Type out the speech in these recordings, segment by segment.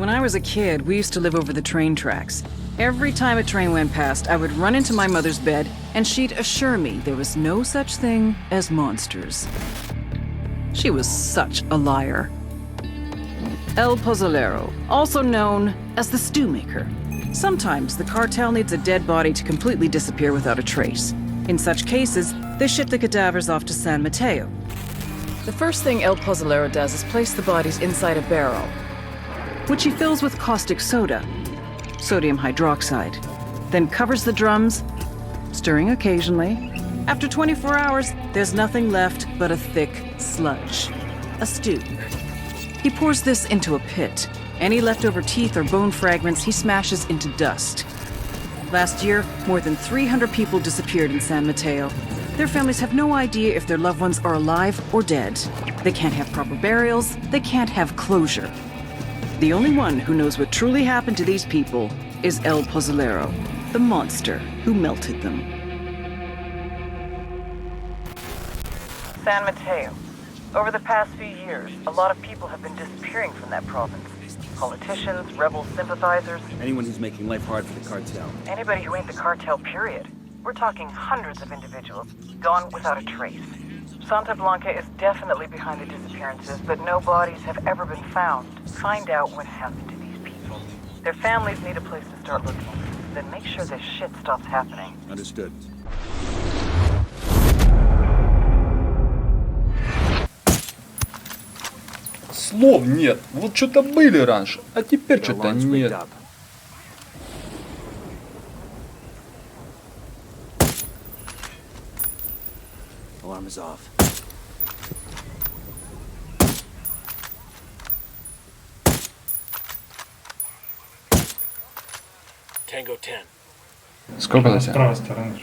When I was a kid, we used to live over the train tracks. Every time a train went past, I would run into my mother's bed, and she'd assure me there was no such thing as monsters. She was such a liar. El Pozolero, also known as the stew maker. Sometimes the cartel needs a dead body to completely disappear without a trace. In such cases, they ship the cadavers off to San Mateo. The first thing El Pozolero does is place the bodies inside a barrel, which he fills with caustic soda, sodium hydroxide, then covers the drums, stirring occasionally. After 24 hours, there's nothing left but a thick sludge, a stew. He pours this into a pit. Any leftover teeth or bone fragments he smashes into dust. Last year, more than 300 people disappeared in San Mateo. Their families have no idea if their loved ones are alive or dead. They can't have proper burials, they can't have closure. The only one who knows what truly happened to these people is El Pozolero, the monster who melted them. San Mateo. Over the past few years, a lot of people have been disappearing from that province. Politicians, rebel sympathizers. Anyone who's making life hard for the cartel. Anybody who ain't the cartel, period. We're talking hundreds of individuals, gone without a trace. Santa Blanca is definitely behind the disappearances, but no bodies have ever been found. Find out what happened to these people. Their families need a place to start looking. Then make sure this shit stops happening. Understood. Слов нет. Вот что-то были раньше, а теперь что-то нет. Alarm is off. Tango 10. Сколько до С тебя? правой стороны.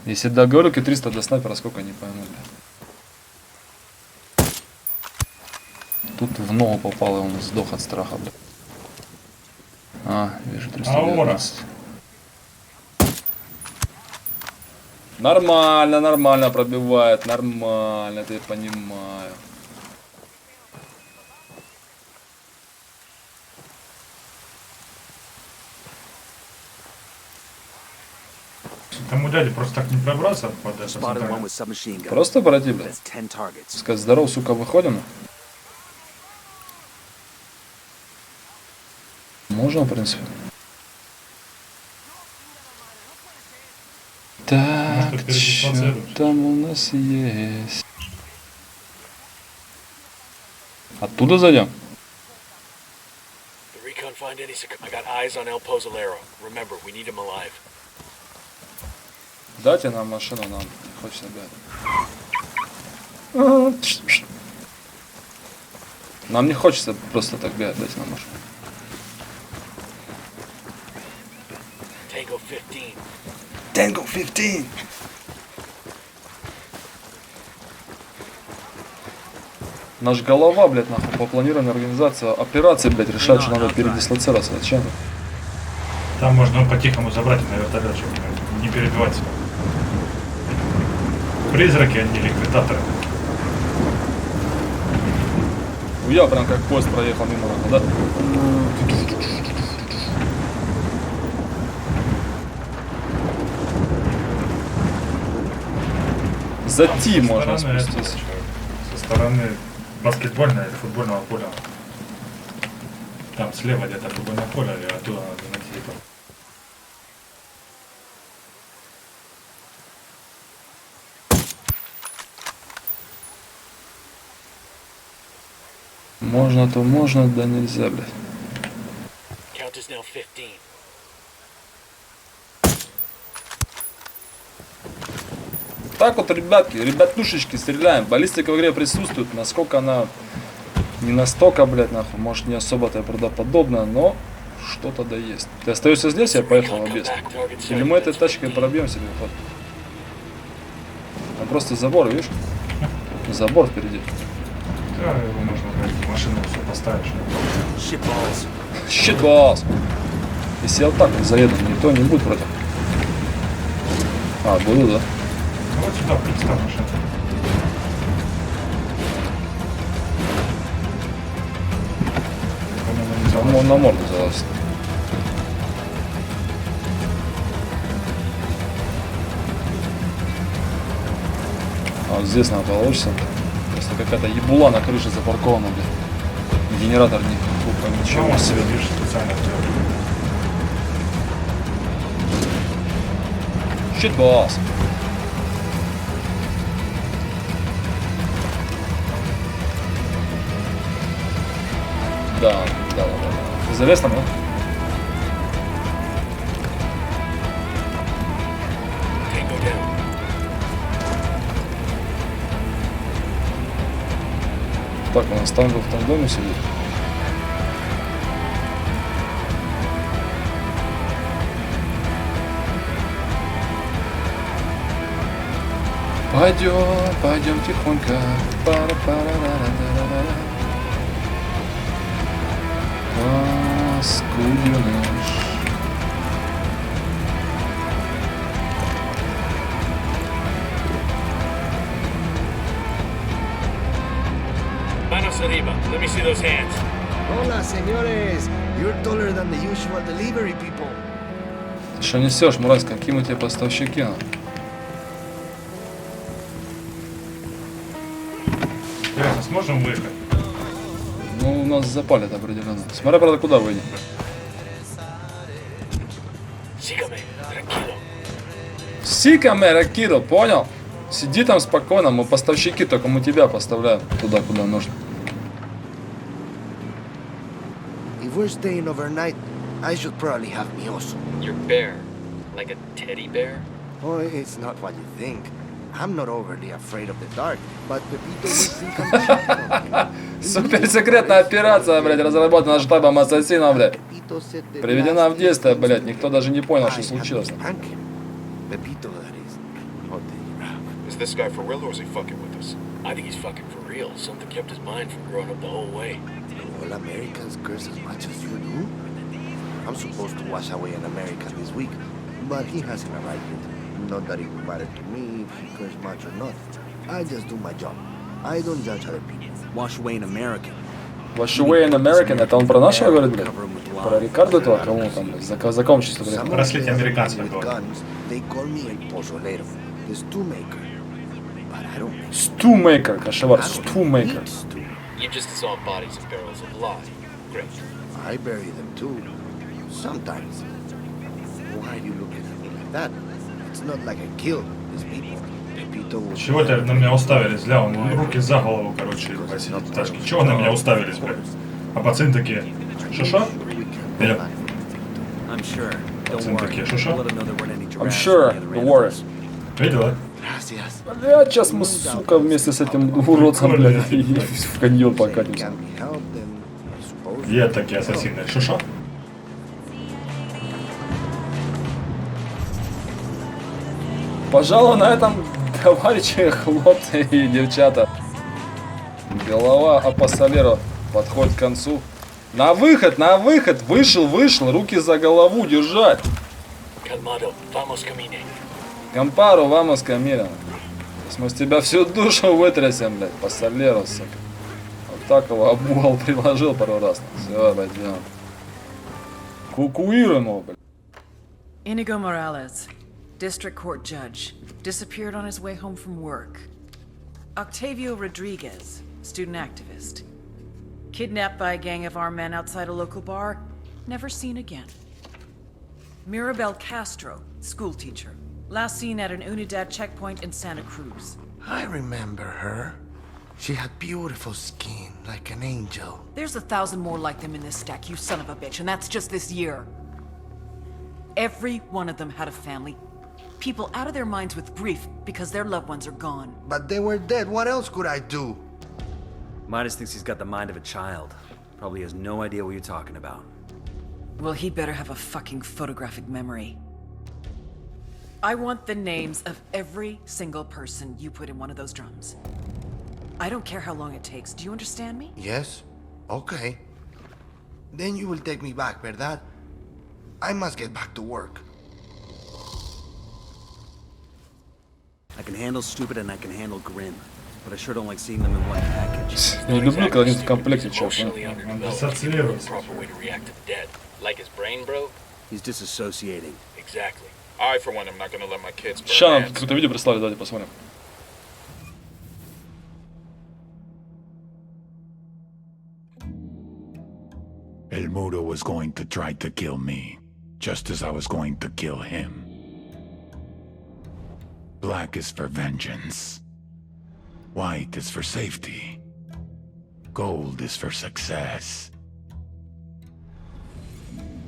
Если до горки 300 до снайпера, сколько не пойму, бля. Тут в ногу попал, и он сдох от страха, бля. А, вижу 319. Нормально, нормально пробивает, нормально, это я понимаю. Тому дяде просто так не пробраться под это. Spotted one with submachine gun. Просто пройти, бля. That's 10 targets. Сказать здорово, сука, выходим. Можно, в принципе. Так, Может, что перед там у нас есть? Оттуда зайдем? The Recon find any I got eyes on El Pozolero. Remember, we need him alive. Дайте нам машину, нам не хочется бегать. Нам не хочется просто так бегать, дайте нам машину. Tango 15. Tango 15! Наш голова, блядь, нахуй, по планированию организации операции, блядь, решает, что надо передислоцироваться. Зачем? Там можно по-тихому забрать на вертолет, чтобы не перебивать себя. Призраки, а не ликвидаторы. Я прям как поезд проехал мимо, да? За Ти можно спуститься. Со стороны баскетбольного или футбольного поля. Там слева где-то футбольное поле, и оттуда надо найти это. Можно, то можно, да нельзя, блядь. Count is now 15. Так вот, ребятки, ребятушечки, стреляем. Баллистика в игре присутствует. Насколько она не настолько, блядь, нахуй, может, не особо-то правдоподобно, но что-то да есть. Ты остаешься здесь, я поехал в объезд. Или мы этой тачкой пробьем себе ход. Там просто забор, видишь? Забор впереди. Да, его можно в машину все поставишь. Shitballs. Щитбас! Если я вот так вот заеду, никто не будет против. А, буду, да? Ну вот сюда, представь машину. По-моему, не Он на морду залазит. А вот здесь нам получится. Просто какая-то ебула на крыше запаркована, блядь. Генератор не купа, ничего себе. Видишь, специально сделал. Shit boss. Да. Ты залез там, да? Can't go down. Так, у нас танго в том доме сидит. Пойдем тихонько. Паскуденыш. Manos arriba. Let me see those hands. Hola, señores. You're taller than the usual delivery people. Ты что несешь, мразь, какие мы тебе поставщики? Интересно, сможем выехать? Ну, у нас запалит определенно. Смотря, правда, куда выйдем. Sígame. Tranquilo. Сикаме, Ракидо, понял? Сиди там спокойно, мы поставщики, только мы тебя поставляем туда, куда нужно. If we're staying overnight, I should probably have me also. Your bear. Like a teddy bear? Oh, it's not what you think. I'm not overly afraid of the dark, but Pepito will think I'm cheating. Суперсекретная операция, блядь, разработана штабом ассасинов, блядь. Pepito said the Приведена last в действие, thing блядь, никто даже не понял, I что had случилось. to prank him. Pepito, that is. Not the Is this guy for real or is he fucking with us? I think he's fucking for real. Something kept his mind from growing up the whole way. All Americans curse as much as you do? I'm supposed to wash away an American this week, but he hasn't arrived yet. Not that it would matter to me if he cursed much or not. I just do my job. I don't judge other people. Wash away an American. Wash away an American, это он про нашего говорит, блядь? Про Рикардо этого, кого он там, блядь? За ком чисто, блядь? Some Браслете of them американцев with было. guns, they call me El Pozolero, the stew maker. But I don't make Стумейкер, Кашевар, I don't стумейкер. eat stew. You just dissolve bodies in barrels of lye. Great. I bury them too. Sometimes. Why are you looking at me like that? It's not like I killed these people. Pepito will... Чего ты на меня уставились? Ля, он руки за голову, короче, сидит в тачке. Чего на меня уставились, блядь? А пацаны такие, шо-шо? Или I'm sure. пацаны такие, шо-шо? I'm sure, don't worry. Видела? Gracias. Блядь, сейчас мы, сука, вместе с этим уродцем, блядь, и в каньон покатимся. Can be helped, then I suppose... Есть такие ассасины. Шо-шо? Пожалуй, на этом, товарищи, хлопцы и девчата, голова Позолеро подходит к концу. На выход, вышел, руки за голову держать. Calmado. Vamos camine. Компару, vamos камина. Сейчас мы с тебя всю душу вытрясем, блядь, Позолеро, сука. Вот так его об угол приложил пару раз. Все, пойдем. Кукуируем его, блядь. Inigo Morales, district court judge, disappeared on his way home from work. Octavio Rodriguez, student activist. Kidnapped by a gang of armed men outside a local bar, never seen again. Mirabel Castro, schoolteacher, last seen at an Unidad checkpoint in Santa Cruz. I remember her. She had beautiful skin, like an angel. There's 1,000 more like them in this stack, you son of a bitch, and that's just this year. Every one of them had a family. People out of their minds with grief because their loved ones are gone. But they were dead. What else could I do? Midas thinks he's got the mind of a child. Probably has no idea what you're talking about. Well, he better have a fucking photographic memory. I want the names of every single person you put in one of those drums. I don't care how long it takes. Do you understand me? Yes? Okay. Then you will take me back, ¿verdad? I must get back to work. I can handle stupid and I can handle grim. but I sure don't like seeing them in one package. Не люблю, когда они в комплекте, чё. Emotionally underdeveloped. Диссоциируется. Proper way to react to the dead. Like his brain broke? He's disassociating. Exactly. I, for one, am not gonna let my kids burn Сейчас нам hands. какое-то видео прислали, давайте посмотрим. El Mudo was going to try to kill me, just as I was going to kill him. Black is for vengeance. White is for safety. Gold is for success.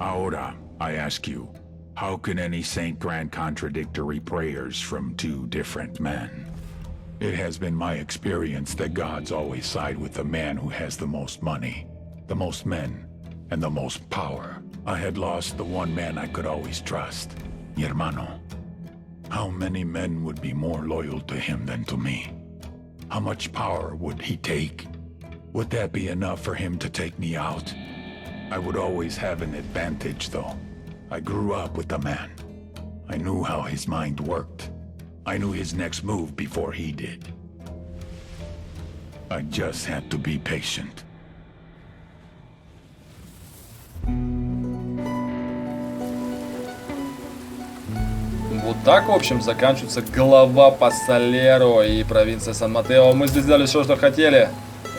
Ahora, I ask you, how can any saint grant contradictory prayers from two different men? It has been my experience that gods always side with the man who has the most money, the most men, and the most power. I had lost the one man I could always trust, mi hermano. How many men would be more loyal to him than to me? How much power would he take? Would that be enough for him to take me out? I would always have an advantage, though. I grew up with the man. I knew how his mind worked. I knew his next move before he did. I just had to be patient. Вот так, в общем, заканчивается глава Позолеро и провинция Сан-Матео. Мы здесь сделали все, что хотели.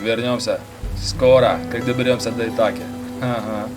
Вернемся скоро, как доберемся до Итаки. Ага.